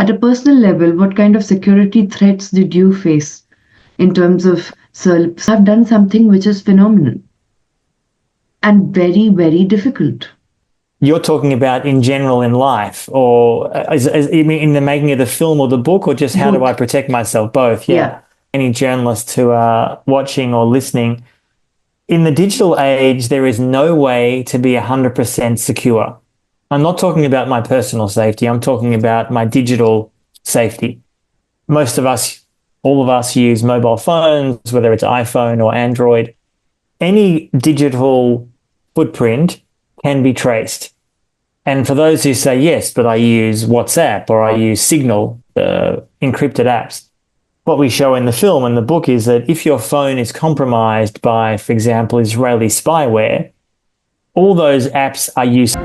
at a personal level, what kind of security threats did you face in terms of, so I've done something which is phenomenal and very, very difficult. You're talking about in general in life, or you mean in the making of the film or the book, or just how do I Both. protect myself? Both, yeah. Yeah. Any journalists who are watching or listening, in the digital age, there is no way to be 100% secure. I'm not talking about my personal safety. I'm talking about my digital safety. Most of us, all of us use mobile phones, whether it's iPhone or Android. Any digital footprint can be traced. And for those who say, yes, but I use WhatsApp or I use Signal, encrypted apps, what we show in the film and the book is that if your phone is compromised by, for example, Israeli spyware, all those apps are used.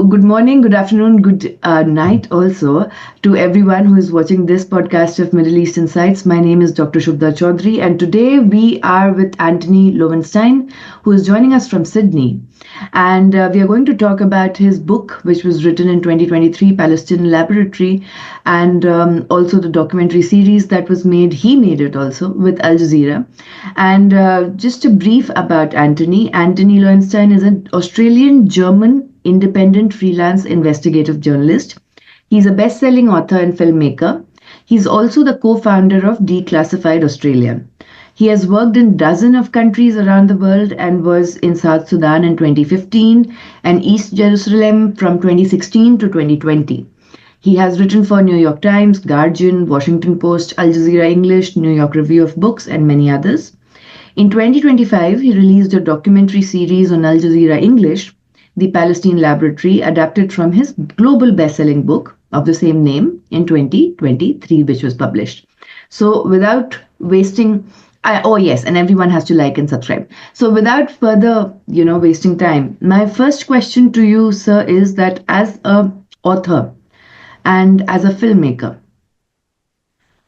Good morning, good afternoon, good night also to everyone who is watching this podcast of Middle East Insights. My name is Dr. Shubhda Chaudhary, and today we are with Antony Loewenstein, who is joining us from Sydney. And we are going to talk about his book, which was written in 2023, Palestine Laboratory, and also the documentary series that was made. He made it also with Al Jazeera. And just a brief about Antony. Antony Loewenstein is an Australian-German independent freelance investigative journalist. He's a best-selling author and filmmaker. He's also the co-founder of Declassified Australia. He has worked in dozens of countries around the world and was in South Sudan in 2015 and East Jerusalem from 2016 to 2020. He has written for New York Times, Guardian, Washington Post, Al Jazeera English, New York Review of Books, and many others. In 2025, he released a documentary series on Al Jazeera English, The Palestine Laboratory, adapted from his global best-selling book of the same name in 2023, which was published. So without wasting, and everyone has to like and subscribe. So without further, wasting time, my first question to you, sir, is that as an author and as a filmmaker,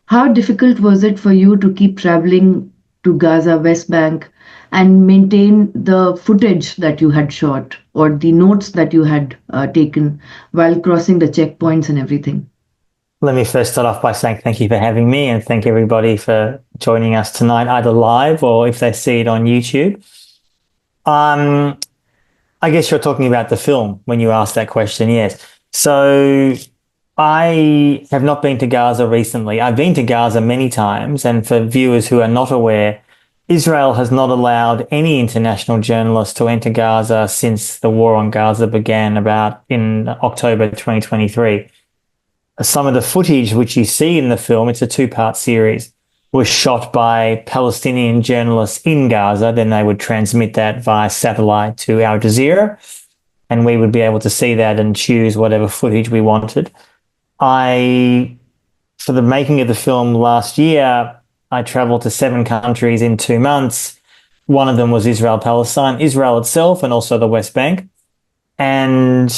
how difficult was it for you to keep traveling to Gaza, West Bank, and maintain the footage that you had shot or the notes that you had taken while crossing the checkpoints and everything? Let me first start off by saying thank you for having me and thank everybody for joining us tonight, either live or if they see it on YouTube. I guess you're talking about the film when you asked that question, yes. So I have not been to Gaza recently. I've been to Gaza many times, and for viewers who are not aware, Israel has not allowed any international journalists to enter Gaza since the war on Gaza began about in October 2023. Some of the footage which you see in the film, it's a two-part series, was shot by Palestinian journalists in Gaza. Then they would transmit that via satellite to Al Jazeera, and we would be able to see that and choose whatever footage we wanted. For the making of the film last year, I traveled to 7 countries in 2 months. One of them was Israel-Palestine, Israel itself, and also the West Bank. And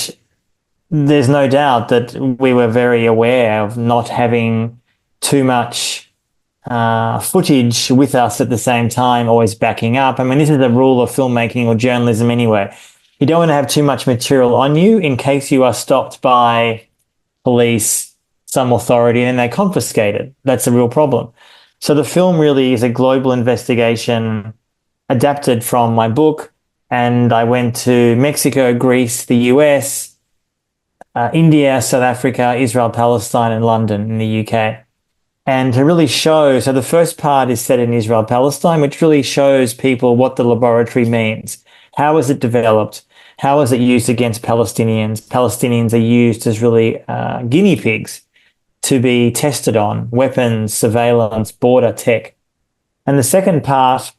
there's no doubt that we were very aware of not having too much footage with us at the same time, always backing up. I mean, this is the rule of filmmaking or journalism anyway. You don't want to have too much material on you in case you are stopped by police, some authority, and they confiscate it. That's a real problem. So the film really is a global investigation adapted from my book, and I went to Mexico, Greece, the US, India, South Africa, Israel, Palestine, and London in the UK. And to really show, so the first part is set in Israel, Palestine, which really shows people what the laboratory means. How is it developed? How is it used against Palestinians? Palestinians are used as really guinea pigs to be tested on, weapons, surveillance, border tech. And the second part,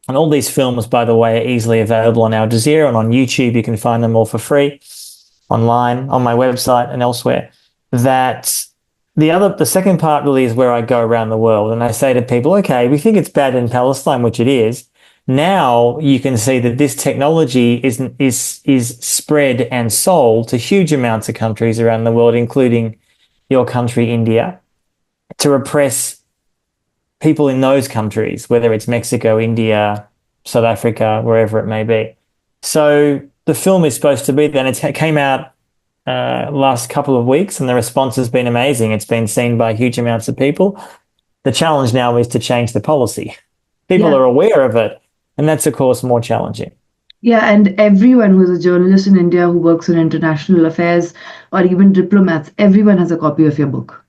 and all these films, by the way, are easily available on Al Jazeera and on YouTube. You can find them all for free online on my website and elsewhere. That the second part really is where I go around the world and I say to people, okay, we think it's bad in Palestine, which it is. Now you can see that this technology is spread and sold to huge amounts of countries around the world, including your country, India, to repress people in those countries, whether it's Mexico, India, South Africa, wherever it may be. So the film is supposed to be then. It came out last couple of weeks and the response has been amazing. It's been seen by huge amounts of people. The challenge now is to change the policy. People are aware of it, and that's, of course, more challenging. Yeah, and everyone who's a journalist in India who works in international affairs or even diplomats, everyone has a copy of your book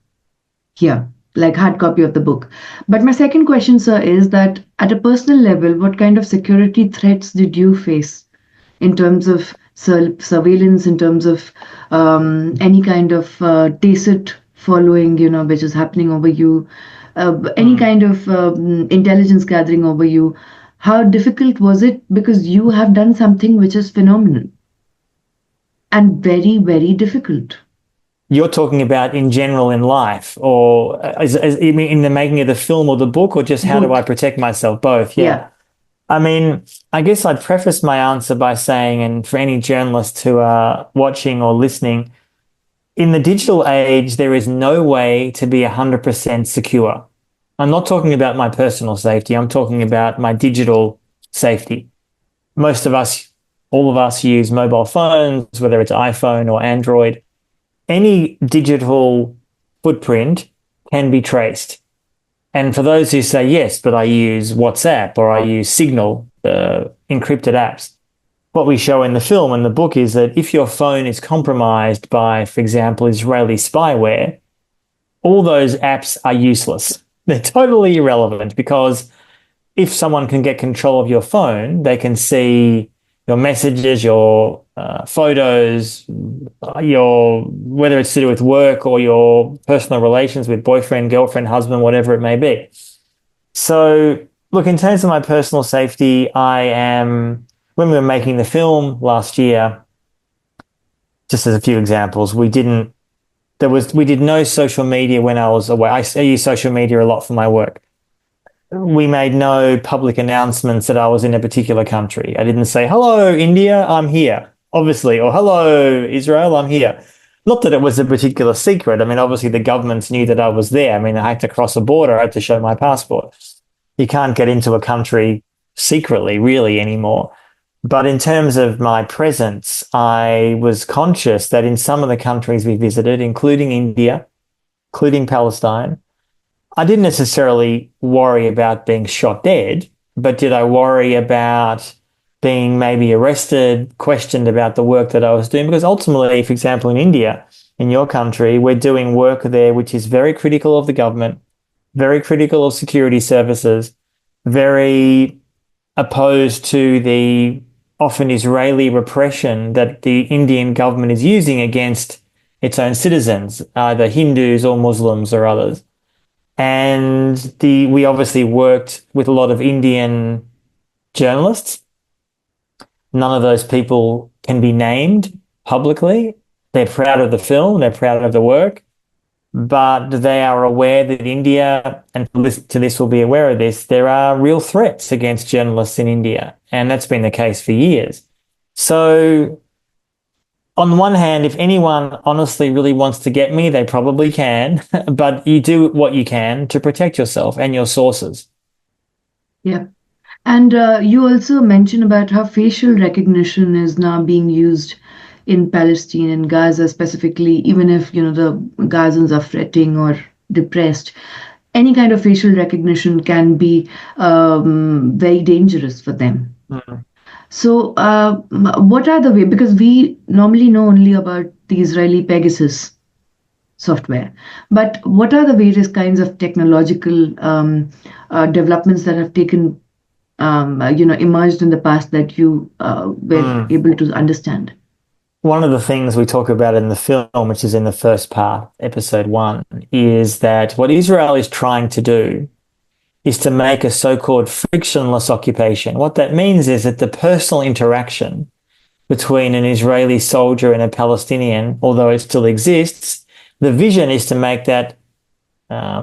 here, like hard copy of the book. But my second question, sir, is that at a personal level, what kind of security threats did you face in terms of surveillance, in terms of any kind of tacit following, which is happening over you, any kind of intelligence gathering over you? How difficult was it? Because you have done something which is phenomenal and very, very difficult. You're talking about in general in life, or you mean in the making of the film or the book, or just how do I protect myself? Both, yeah. I mean, I guess I'd preface my answer by saying, and for any journalists who are watching or listening, in the digital age, there is no way to be 100% secure. I'm not talking about my personal safety. I'm talking about my digital safety. Most of us, all of us use mobile phones, whether it's iPhone or Android. Any digital footprint can be traced. And for those who say, yes, but I use WhatsApp or I use Signal, encrypted apps, what we show in the film and the book is that if your phone is compromised by, for example, Israeli spyware, all those apps are useless. They're totally irrelevant because if someone can get control of your phone, they can see your messages, your photos, whether it's to do with work or your personal relations with boyfriend, girlfriend, husband, whatever it may be. So, look, in terms of my personal safety, when we were making the film last year, just as a few examples, we did no social media when I was away. I use social media a lot for my work. We made no public announcements that I was in a particular country. I didn't say, hello, India, I'm here, obviously, or hello, Israel, I'm here. Not that it was a particular secret. I mean, obviously the governments knew that I was there. I mean, I had to cross a border. I had to show my passport. You can't get into a country secretly, really, anymore. But in terms of my presence, I was conscious that in some of the countries we visited, including India, including Palestine, I didn't necessarily worry about being shot dead, but did I worry about being maybe arrested, questioned about the work that I was doing? Because ultimately, for example, in India, in your country, we're doing work there which is very critical of the government, very critical of security services, very opposed to the often Israeli repression that the Indian government is using against its own citizens, either Hindus or Muslims or others. And we obviously worked with a lot of Indian journalists. None of those people can be named publicly. They're proud of the film, they're proud of the work, but they are aware that India, and to this will be aware of this, there are real threats against journalists in India, and that's been the case for years. So on one hand, if anyone honestly really wants to get me, they probably can, but you do what you can to protect yourself and your sources. Yeah. And you also mentioned about how facial recognition is now being used in Palestine and Gaza specifically, even if, the Gazans are fretting or depressed. Any kind of facial recognition can be very dangerous for them. Mm-hmm. So, what are the way? Because we normally know only about the Israeli Pegasus software, but what are the various kinds of technological developments that have taken, emerged in the past that you were able to understand? One of the things we talk about in the film, which is in the first part, episode 1, is that what Israel is trying to do is to make a so-called frictionless occupation. What that means is that the personal interaction between an Israeli soldier and a Palestinian, although it still exists, the vision is to make that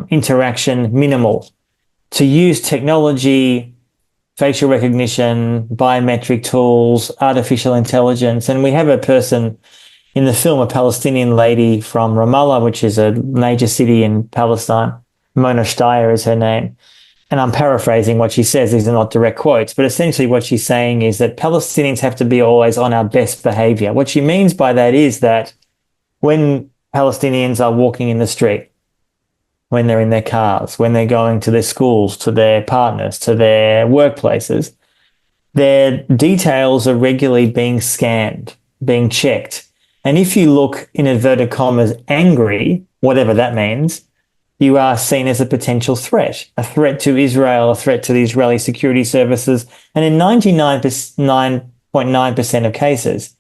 interaction minimal, to use technology, facial recognition, biometric tools, artificial intelligence. And we have a person in the film, a Palestinian lady from Ramallah, which is a major city in Palestine. Mona Steyer is her name. And I'm paraphrasing what she says. These are not direct quotes, but essentially what she's saying is that Palestinians have to be always on our best behavior. What she means by that is that when Palestinians are walking in the street, when they're in their cars, when they're going to their schools, to their partners, to their workplaces, their details are regularly being scanned, being checked. And if you look, in inverted commas, angry, whatever that means, you are seen as a potential threat, a threat to Israel, a threat to the Israeli security services. And in 99.9% of cases,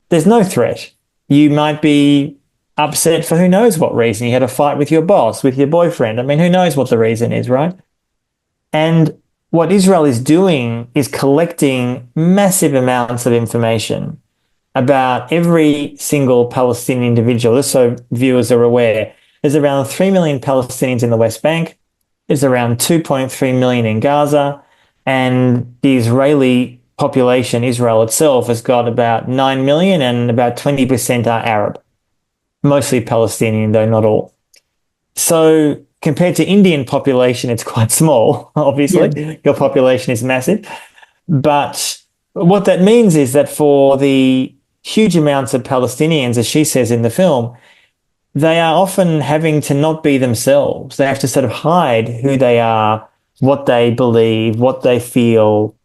there's no threat. You might be upset for who knows what reason. You had a fight with your boss, with your boyfriend. I mean, who knows what the reason is, right? And what Israel is doing is collecting massive amounts of information about every single Palestinian individual. Just so viewers are aware, there's around 3 million Palestinians in the West Bank. There's around 2.3 million in Gaza. And the Israeli population, Israel itself, has got about 9 million, and about 20% are Arab. Mostly Palestinian, though not all. So compared to Indian population, it's quite small, obviously. Yeah. Your population is massive. But what that means is that for the huge amounts of Palestinians, as she says in the film, they are often having to not be themselves. They have to sort of hide who they are, what they believe, what they feel.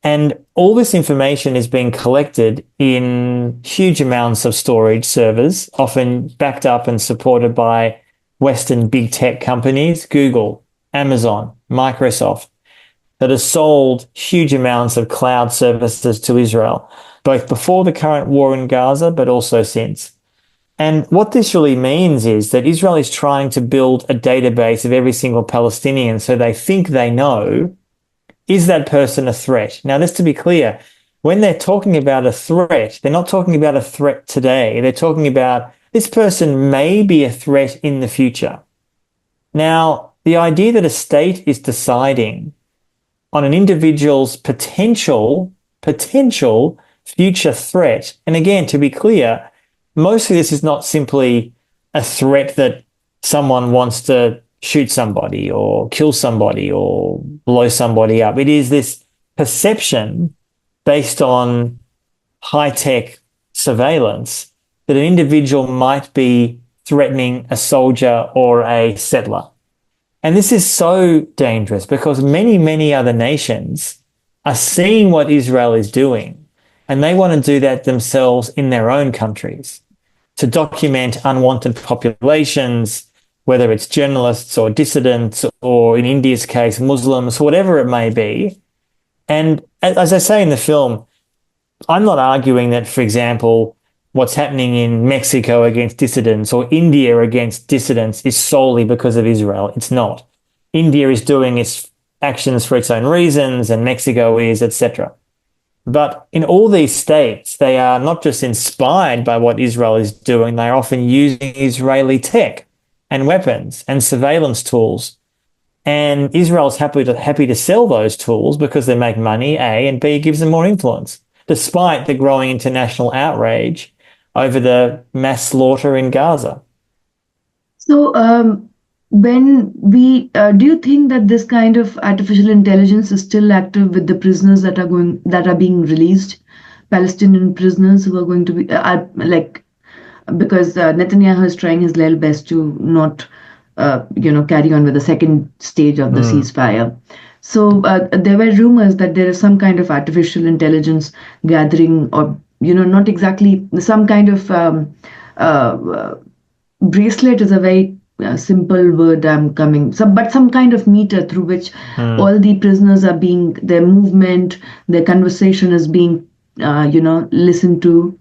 And all this information is being collected in huge amounts of storage servers, often backed up and supported by Western big tech companies, Google, Amazon, Microsoft, that have sold huge amounts of cloud services to Israel, both before the current war in Gaza, but also since. And what this really means is that Israel is trying to build a database of every single Palestinian so they think they know, is that person a threat? Now, just to be clear, when they're talking about a threat, they're not talking about a threat today. They're talking about this person may be a threat in the future. Now, the idea that a state is deciding on an individual's potential future threat, and again, to be clear, mostly this is not simply a threat that someone wants to shoot somebody or kill somebody or blow somebody up. It is this perception based on high-tech surveillance that an individual might be threatening a soldier or a settler. And this is so dangerous because many, many other nations are seeing what Israel is doing, and they want to do that themselves in their own countries to document unwanted populations, whether it's journalists or dissidents or, in India's case, Muslims, whatever it may be. And as I say in the film, I'm not arguing that, for example, what's happening in Mexico against dissidents or India against dissidents is solely because of Israel. It's not. India is doing its actions for its own reasons, and Mexico is, etc. But in all these states, they are not just inspired by what Israel is doing, they are often using Israeli tech and weapons and surveillance tools. And Israel's happy to sell those tools because they make money, A, and B, gives them more influence, despite the growing international outrage over the mass slaughter in Gaza. So, when we do you think that this kind of artificial intelligence is still active with the prisoners that are being released, Palestinian prisoners who are going to be because Netanyahu is trying his level best to not carry on with the second stage of the ceasefire. So there were rumors that there is some kind of artificial intelligence gathering, or not exactly some kind of bracelet is a very simple word. I'm coming but some kind of meter through which all the prisoners are being, their movement, their conversation is being listened to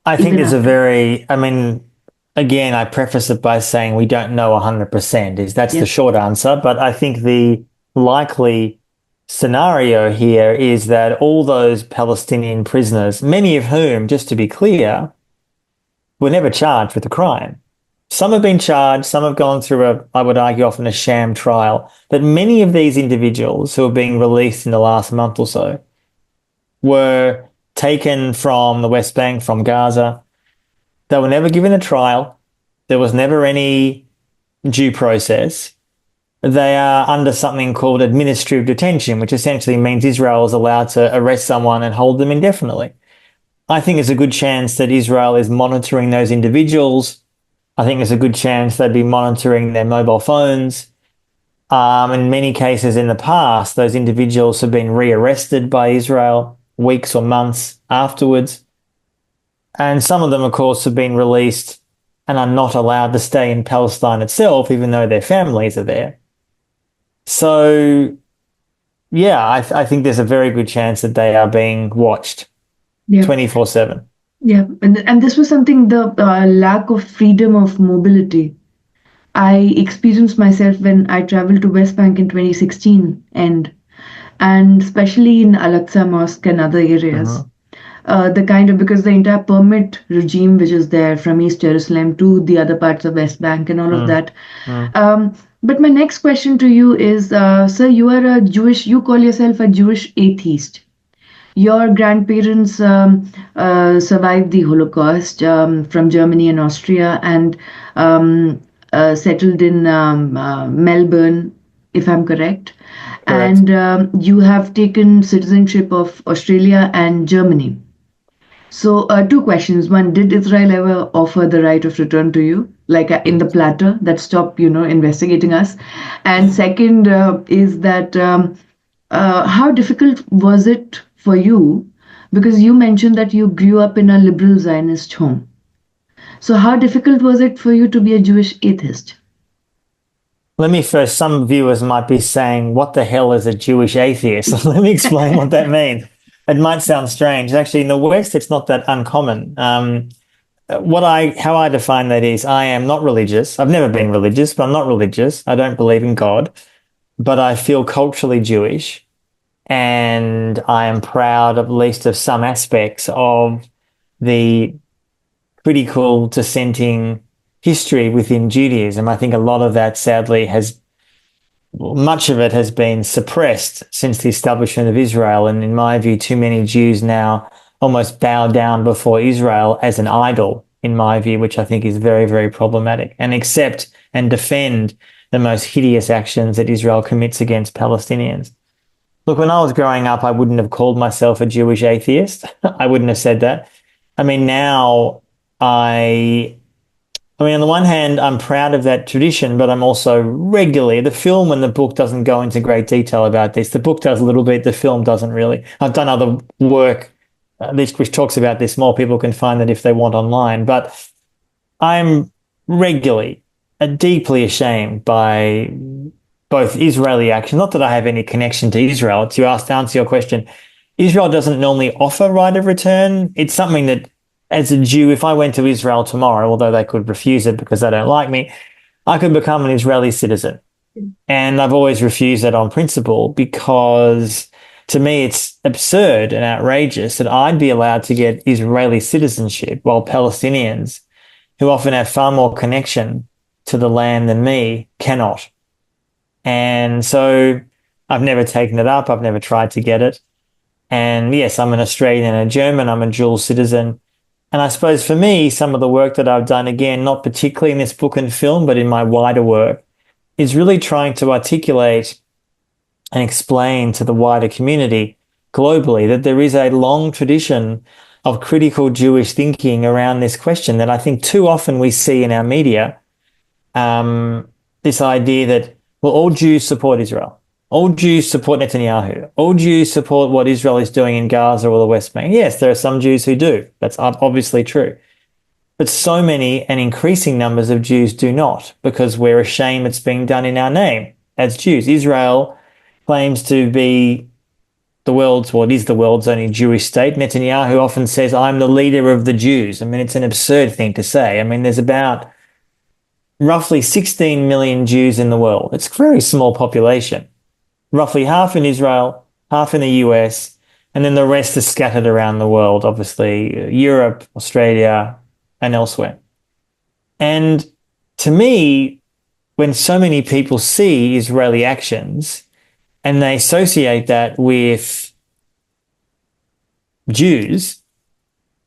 I think even there's after. again, I preface it by saying we don't know 100%, that's the Yeah. short answer. But I think the likely scenario here is that all those Palestinian prisoners, many of whom, just to be clear, were never charged with a crime. Some have been charged, some have gone through I would argue, often a sham trial. But many of these individuals who are being released in the last month or so were taken from the West Bank, from Gaza. They were never given a trial. There was never any due process. They are under something called administrative detention, which essentially means Israel is allowed to arrest someone and hold them indefinitely. I think there's a good chance that Israel is monitoring those individuals. I think there's a good chance they'd be monitoring their mobile phones. In many cases in the past, those individuals have been rearrested by Israel weeks or months afterwards. And some of them, of course, have been released and are not allowed to stay in Palestine itself, even though their families are there. So, yeah, I think there's a very good chance that they are being watched Yeah. 24/7. Yeah, and this was something, the lack of freedom of mobility. I experienced myself when I traveled to West Bank in 2016, and especially in Al-Aqsa Mosque and other areas. The kind of, because the entire permit regime which is there from East Jerusalem to the other parts of West Bank and all of that. But my next question to you is, sir, you call yourself a Jewish atheist. Your grandparents survived the Holocaust from Germany and Austria, and settled in Melbourne, if I'm correct. Correct. And you have taken citizenship of Australia and Germany. So, two questions. One, did Israel ever offer the right of return to you, like in the platter that stopped, investigating us? And second is that how difficult was it for you? Because you mentioned that you grew up in a liberal Zionist home. So, how difficult was it for you to be a Jewish atheist? Let me first, some viewers might be saying, what the hell is a Jewish atheist? Let me explain what that means. It might sound strange. Actually, in the West, it's not that uncommon. How I define that is, I am not religious. I've never been religious, but I'm not religious. I don't believe in God, but I feel culturally Jewish, and I am proud, at least, of some aspects of the critical dissenting history within Judaism. I think a lot of that, sadly, much of it has been suppressed since the establishment of Israel. And in my view, too many Jews now almost bow down before Israel as an idol, in my view, which I think is very, very problematic, and accept and defend the most hideous actions that Israel commits against Palestinians. Look, when I was growing up, I wouldn't have called myself a Jewish atheist. I wouldn't have said that. I mean, now on the one hand, I'm proud of that tradition, but I'm also regularly, the film and the book doesn't go into great detail about this. The book does a little bit, the film doesn't really. I've done other work which talks about this more. People can find that if they want online. But I'm regularly deeply ashamed by both Israeli action. Not that I have any connection to Israel. To answer your question, Israel doesn't normally offer right of return. It's something that, as a Jew, if I went to Israel tomorrow, although they could refuse it because they don't like me, I could become an Israeli citizen. And I've always refused that on principle, because to me it's absurd and outrageous that I'd be allowed to get Israeli citizenship while Palestinians, who often have far more connection to the land than me, cannot. And so I've never taken it up. I've never tried to get it. And yes, I'm an Australian and a German. I'm a dual citizen. And I suppose for me, some of the work that I've done, again, not particularly in this book and film, but in my wider work, is really trying to articulate and explain to the wider community globally that there is a long tradition of critical Jewish thinking around this question that I think too often we see in our media. This idea that, well, all Jews support Israel. All Jews support Netanyahu. All Jews support what Israel is doing in Gaza or the West Bank. Yes, there are some Jews who do. That's obviously true. But so many and increasing numbers of Jews do not, because we're ashamed it's being done in our name as Jews. Israel claims to be it is the world's only Jewish state. Netanyahu often says, I'm the leader of the Jews. I mean, it's an absurd thing to say. I mean, there's about roughly 16 million Jews in the world. It's a very small population. Roughly half in Israel, half in the US, and then the rest is scattered around the world, obviously, Europe, Australia, and elsewhere. And to me, when so many people see Israeli actions and they associate that with Jews,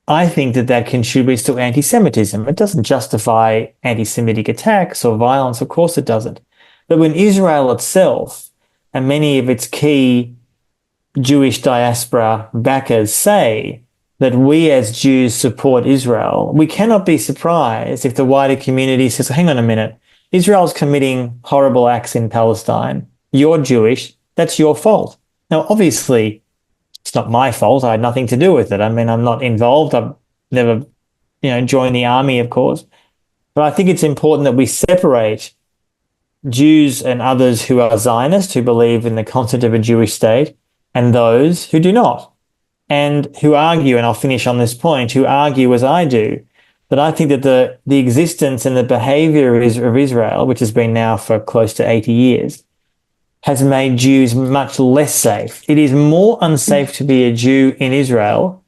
I think that contributes to anti-Semitism. It doesn't justify anti-Semitic attacks or violence. Of course it doesn't. But when Israel itself and many of its key Jewish diaspora backers say that we as Jews support Israel, we cannot be surprised if the wider community says, hang on a minute, Israel's committing horrible acts in Palestine. You're Jewish. That's your fault. Now, obviously, it's not my fault. I had nothing to do with it. I mean, I'm not involved. I've never, joined the army, of course. But I think it's important that we separate Jews and others who are Zionists, who believe in the concept of a Jewish state, and those who do not, and who argue, and I'll finish on this point, who argue as I do, that I think that the existence and the behavior of Israel, which has been now for close to 80 years, has made Jews much less safe. It is more unsafe to be a Jew in Israel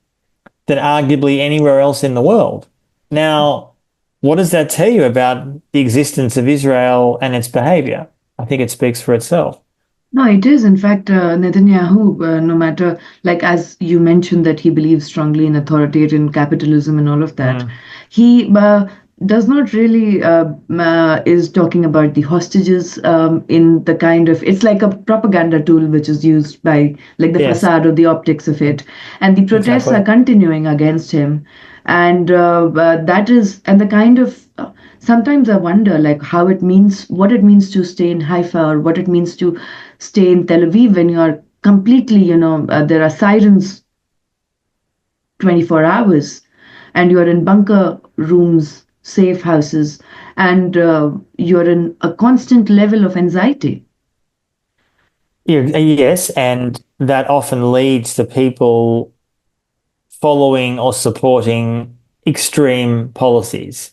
than arguably anywhere else in the world. Now, what does that tell you about the existence of Israel and its behavior? I think it speaks for itself. No, it is. In fact, Netanyahu, no matter, like as you mentioned, that he believes strongly in authoritarian capitalism and all of that, he does not really is talking about the hostages in the kind of, it's like a propaganda tool which is used by like the facade or the optics of it. And the protests are continuing against him. And that is, and the kind of, sometimes I wonder like what it means to stay in Haifa or what it means to stay in Tel Aviv when you are completely, there are sirens 24 hours and you're in bunker rooms, safe houses, and you're in a constant level of anxiety. Yes, and that often leads to people following or supporting extreme policies.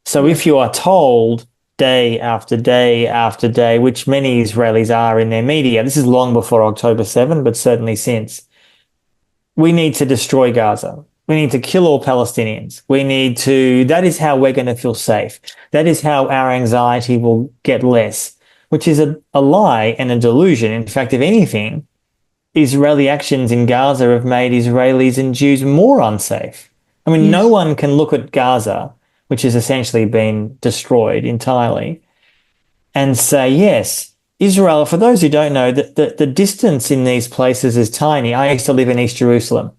So if you are told day after day after day, which many Israelis are in their media, this is long before October 7, but certainly since, we need to destroy Gaza. We need to kill all Palestinians. That is how we're going to feel safe. That is how our anxiety will get less, which is a lie and a delusion. In fact, if anything, Israeli actions in Gaza have made Israelis and Jews more unsafe. I mean, no one can look at Gaza, which has essentially been destroyed entirely, and say, yes, Israel, for those who don't know, the distance in these places is tiny. I used to live in East Jerusalem.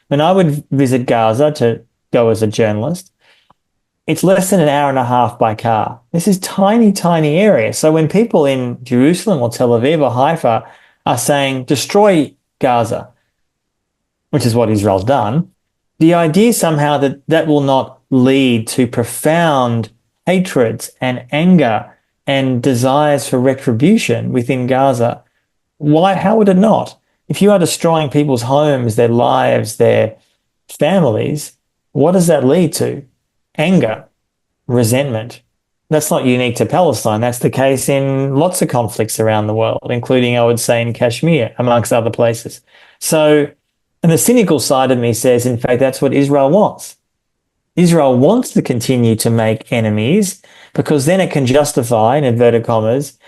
When I would visit Gaza to go as a journalist, it's less than an hour and a half by car. This is tiny, tiny area. So when people in Jerusalem or Tel Aviv or Haifa are saying, destroy Gaza, which is what Israel's done, the idea somehow that will not lead to profound hatreds and anger and desires for retribution within Gaza. How would it not? If you are destroying people's homes, their lives, their families, what does that lead to? Anger, resentment. That's not unique to Palestine. That's the case in lots of conflicts around the world, including, I would say, in Kashmir, amongst other places. So, and the cynical side of me says, in fact, that's what Israel wants. Israel wants to continue to make enemies because then it can justify, in inverted commas,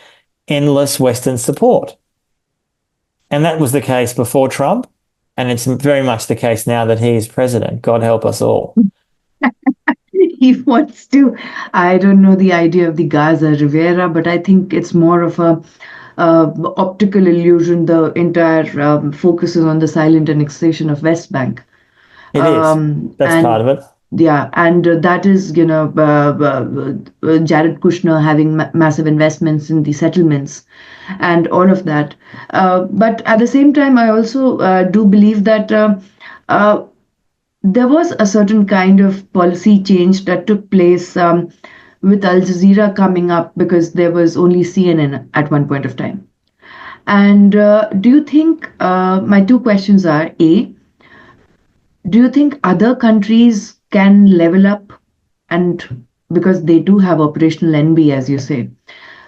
endless Western support. And that was the case before Trump, and it's very much the case now that he is president. God help us all. He wants to, I don't know the idea of the Gaza Rivera, but I think it's more of a optical illusion. The entire focus is on the silent annexation of West Bank. It is. That's part of it. Yeah, and that is, Jared Kushner having massive investments in the settlements and all of that. But at the same time, I also do believe that uh, there was a certain kind of policy change that took place with Al Jazeera coming up because there was only CNN at one point of time. And do you think, my two questions are A, do you think other countries can level up and because they do have operational envy, as you say,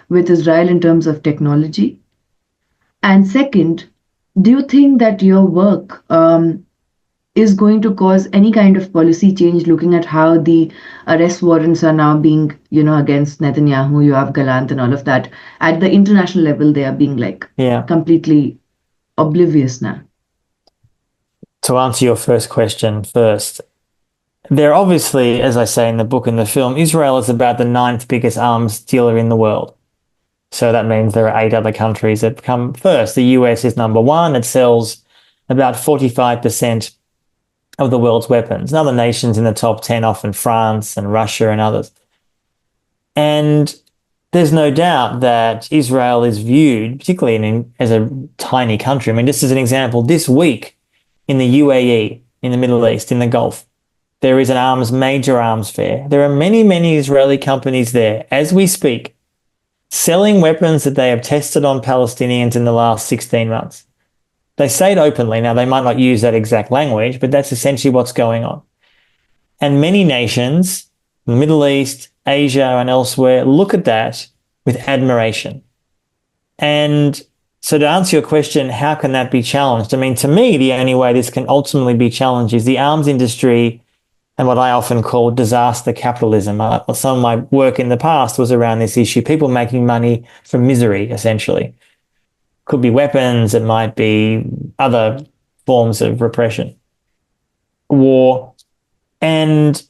with Israel in terms of technology? And second, do you think that your work is going to cause any kind of policy change looking at how the arrest warrants are now being, against Netanyahu, Yoav Galant, and all of that? At the international level, they are being like completely oblivious now. To answer your first question first, they're obviously, as I say in the book and the film, Israel is about the ninth biggest arms dealer in the world. So that means there are 8 other countries that come first. The US is number 1. It sells about 45% of the world's weapons. And other nations in the top 10, often France and Russia and others. And there's no doubt that Israel is viewed, particularly as a tiny country. I mean, just as an example, this week in the UAE, in the Middle East, in the Gulf, there is major arms fair. There are many, many Israeli companies there, as we speak, selling weapons that they have tested on Palestinians in the last 16 months. They say it openly. Now, they might not use that exact language, but that's essentially what's going on. And many nations, the Middle East, Asia, and elsewhere, look at that with admiration. And so to answer your question, how can that be challenged? I mean, to me, the only way this can ultimately be challenged is the arms industry and what I often call disaster capitalism. Some of my work in the past was around this issue, people making money from misery, essentially. Could be weapons, it might be other forms of repression, war. And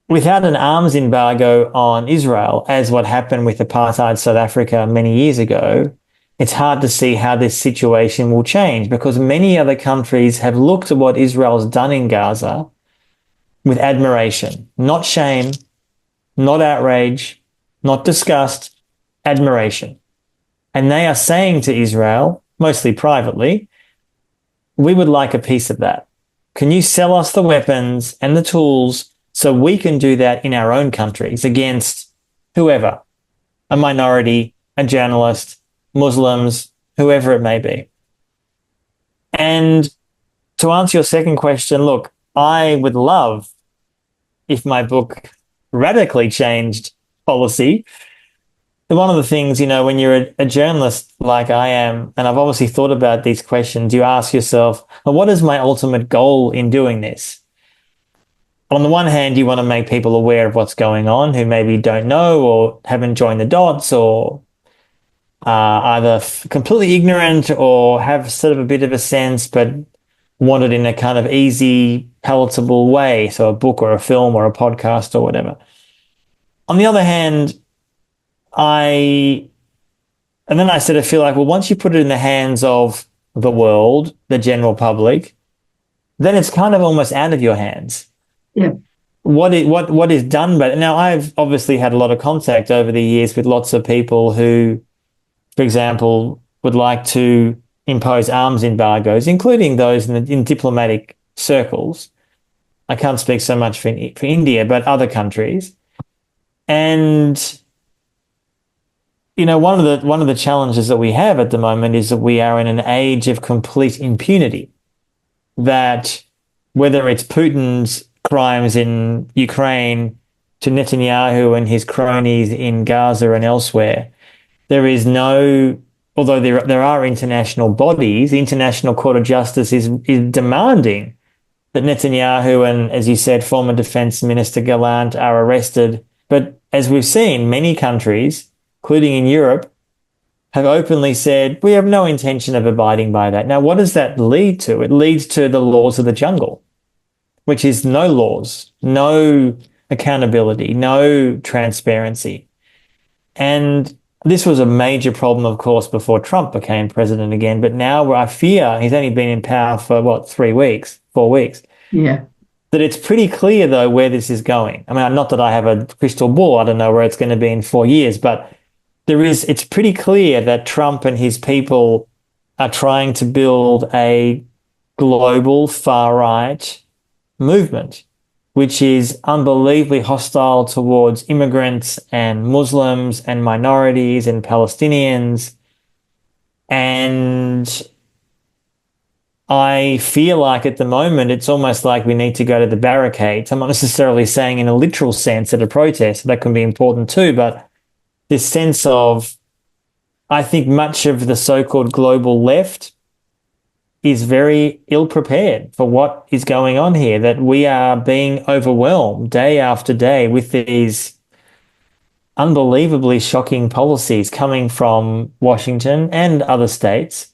without an arms embargo on Israel, as what happened with apartheid South Africa many years ago, it's hard to see how this situation will change because many other countries have looked at what Israel's done in Gaza with admiration, not shame, not outrage, not disgust, admiration. And they are saying to Israel, mostly privately, we would like a piece of that. Can you sell us the weapons and the tools so we can do that in our own countries against whoever, a minority, a journalist, Muslims, whoever it may be? And to answer your second question, look, I would love if my book radically changed policy. One of the things, when you're a journalist like I am, and I've obviously thought about these questions, you ask yourself, well, what is my ultimate goal in doing this? On the one hand, you want to make people aware of what's going on who maybe don't know or haven't joined the dots or are either completely ignorant or have sort of a bit of a sense but want it in a kind of easy, palatable way, so a book or a film or a podcast or whatever. On the other hand, I sort of feel like, well, once you put it in the hands of the world, the general public, then it's kind of almost out of your hands. Yeah. What is done, but now I've obviously had a lot of contact over the years with lots of people who, for example, would like to impose arms embargoes, including those in diplomatic circles. I can't speak so much for India, but other countries. And one of the challenges that we have at the moment is that we are in an age of complete impunity. That whether it's Putin's crimes in Ukraine to Netanyahu and his cronies in Gaza and elsewhere, there is no, although there are international bodies, the International Court of Justice is demanding that Netanyahu and, as you said, former Defense Minister Gallant are arrested. But as we've seen, many countries, including in Europe, have openly said, we have no intention of abiding by that. Now, what does that lead to? It leads to the laws of the jungle, which is no laws, no accountability, no transparency. And this was a major problem, of course, before Trump became president again. But now I fear he's only been in power for, 4 weeks? Yeah. that it's pretty clear, though, where this is going. I mean, not that I have a crystal ball. I don't know where it's going to be in 4 years, but it's pretty clear that Trump and his people are trying to build a global far-right movement, which is unbelievably hostile towards immigrants and Muslims and minorities and Palestinians. And I feel like at the moment, it's almost like we need to go to the barricades. I'm not necessarily saying in a literal sense at a protest, that can be important too, but this sense of, I think much of the so-called global left is very ill-prepared for what is going on here, that we are being overwhelmed day after day with these unbelievably shocking policies coming from Washington and other states.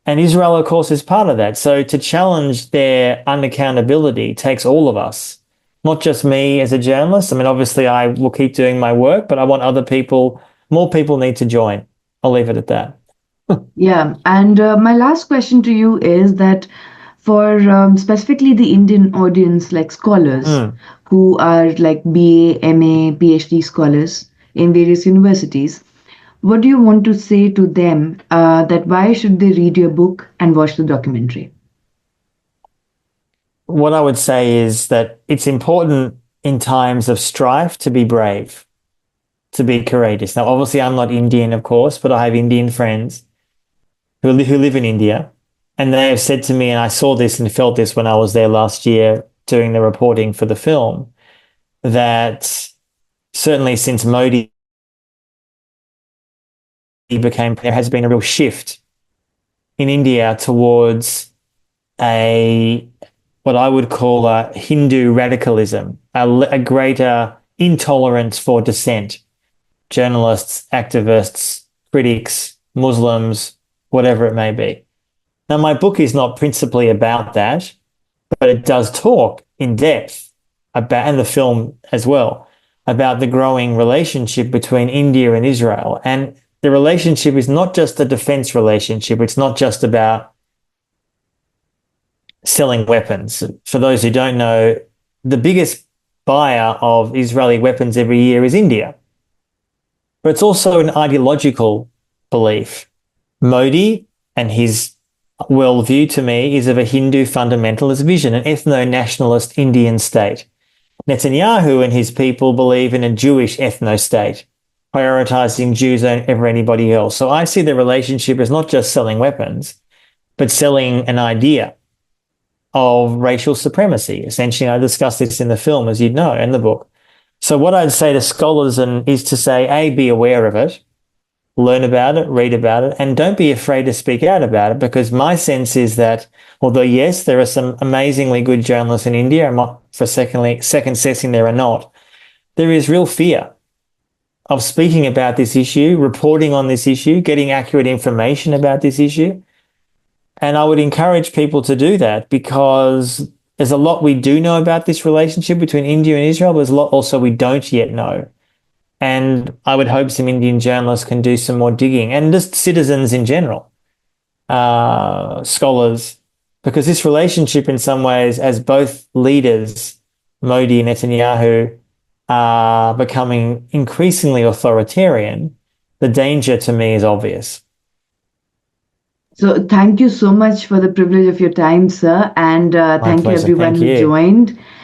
And Israel, of course, is part of that. So to challenge their unaccountability takes all of us, not just me as a journalist. I mean, obviously, I will keep doing my work, but I want other people, more people need to join. I'll leave it at that. Yeah, and my last question to you is that for specifically the Indian audience, like scholars who are like BA, MA, PhD scholars in various universities, what do you want to say to them that why should they read your book and watch the documentary? What I would say is that it's important in times of strife to be brave, to be courageous. Now, obviously, I'm not Indian, of course, but I have Indian friends who live in India, and they have said to me, and I saw this and felt this when I was there last year doing the reporting for the film, that certainly since Modi there has been a real shift in India towards what I would call a Hindu radicalism, a greater intolerance for dissent, journalists, activists, critics, Muslims, whatever it may be. Now, my book is not principally about that, but it does talk in depth about, and the film as well, about the growing relationship between India and Israel. And the relationship is not just a defense relationship. It's not just about selling weapons. For those who don't know, the biggest buyer of Israeli weapons every year is India. But it's also an ideological belief. Modi and his worldview, to me, is of a Hindu fundamentalist vision, an ethno-nationalist Indian state. Netanyahu and his people believe in a Jewish ethno-state, prioritizing Jews over anybody else. So I see the relationship as not just selling weapons, but selling an idea of racial supremacy. Essentially, I discuss this in the film, as you'd know, in the book. So what I'd say to scholars is to say, A, be aware of it, learn about it, read about it, and don't be afraid to speak out about it, because my sense is that although, yes, there are some amazingly good journalists in India, I'm not for second-guessing there are not, there is real fear of speaking about this issue, reporting on this issue, getting accurate information about this issue. And I would encourage people to do that, because there's a lot we do know about this relationship between India and Israel, but there's a lot also we don't yet know. And I would hope some Indian journalists can do some more digging, and just citizens in general, scholars, because this relationship in some ways, as both leaders, Modi and Netanyahu, are becoming increasingly authoritarian, the danger to me is obvious. So thank you so much for the privilege of your time, sir. And thank you everyone who joined.